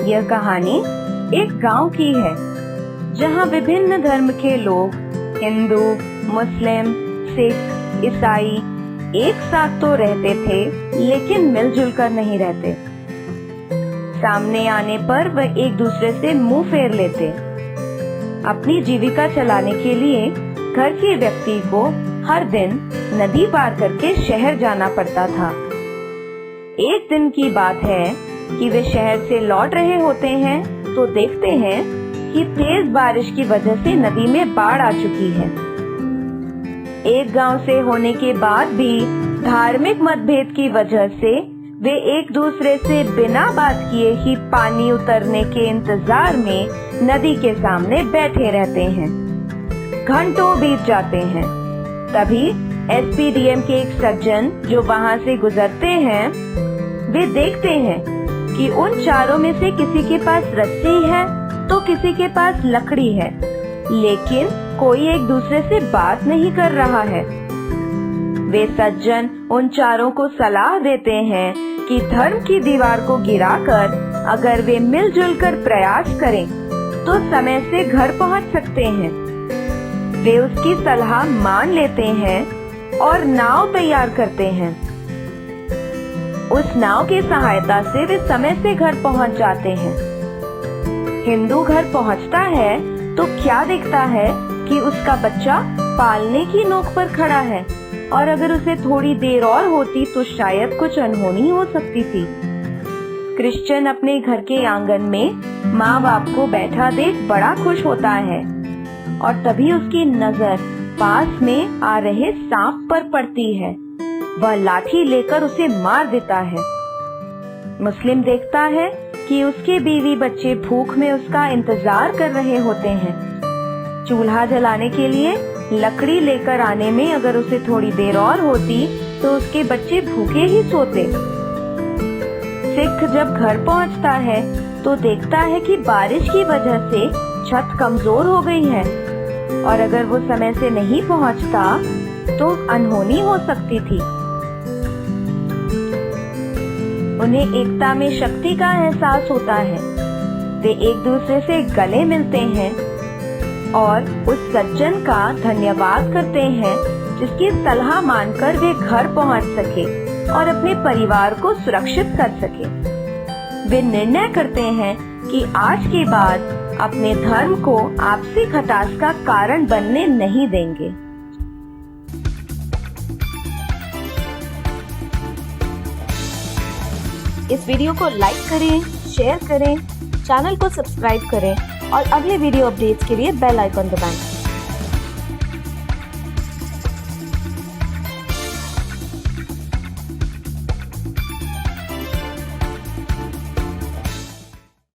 यह कहानी एक गांव की है जहां विभिन्न धर्म के लोग हिंदू, मुस्लिम, सिख, ईसाई एक साथ तो रहते थे लेकिन मिलजुल कर नहीं रहते। सामने आने पर वह एक दूसरे से मुंह फेर लेते। अपनी जीविका चलाने के लिए घर के व्यक्ति को हर दिन नदी पार करके शहर जाना पड़ता था। एक दिन की बात है कि वे शहर से लौट रहे होते हैं तो देखते हैं कि तेज बारिश की वजह से नदी में बाढ़ आ चुकी है। एक गांव से होने के बाद भी धार्मिक मतभेद की वजह से वे एक दूसरे से बिना बात किए ही पानी उतरने के इंतजार में नदी के सामने बैठे रहते हैं। घंटों बीत जाते हैं। तभी एसपीडीएम के एक सज्जन जो वहां से गुजरते हैं, वे देखते हैं कि उन चारों में से किसी के पास रस्सी है तो किसी के पास लकड़ी है, लेकिन कोई एक दूसरे से बात नहीं कर रहा है। वे सज्जन उन चारों को सलाह देते हैं कि धर्म की दीवार को गिराकर अगर वे मिलजुल कर प्रयास करें तो समय से घर पहुंच सकते हैं। वे उसकी सलाह मान लेते हैं और नाव तैयार करते हैं। उस नाव की सहायता से वे समय से घर पहुंच जाते हैं। हिंदू घर पहुंचता है तो क्या देखता है कि उसका बच्चा पालने की नोक पर खड़ा है और अगर उसे थोड़ी देर और होती तो शायद कुछ अनहोनी हो सकती थी। क्रिश्चियन अपने घर के आंगन में माँ बाप को बैठा देख बड़ा खुश होता है और तभी उसकी नजर पास में आ रहे सांप पर पड़ती है। वह लाठी लेकर उसे मार देता है। मुस्लिम देखता है कि उसके बीवी बच्चे भूख में उसका इंतजार कर रहे होते हैं। चूल्हा जलाने के लिए लकड़ी लेकर आने में अगर उसे थोड़ी देर और होती तो उसके बच्चे भूखे ही सोते। सिख जब घर पहुंचता है तो देखता है कि बारिश की वजह से छत कमजोर हो गई है और अगर वो समय से नहीं पहुंचता तो अनहोनी हो सकती थी। उन्हें एकता में शक्ति का एहसास होता है। वे एक दूसरे से गले मिलते हैं और उस सज्जन का धन्यवाद करते हैं जिसकी सलाह मानकर वे घर पहुंच सके और अपने परिवार को सुरक्षित कर सके। वे निर्णय करते हैं कि आज के बाद अपने धर्म को आपसी खटास का कारण बनने नहीं देंगे। इस वीडियो को लाइक करें, शेयर करें, चैनल को सब्सक्राइब करें और अगले वीडियो अपडेट्स के लिए बेल आइकन दबाएं।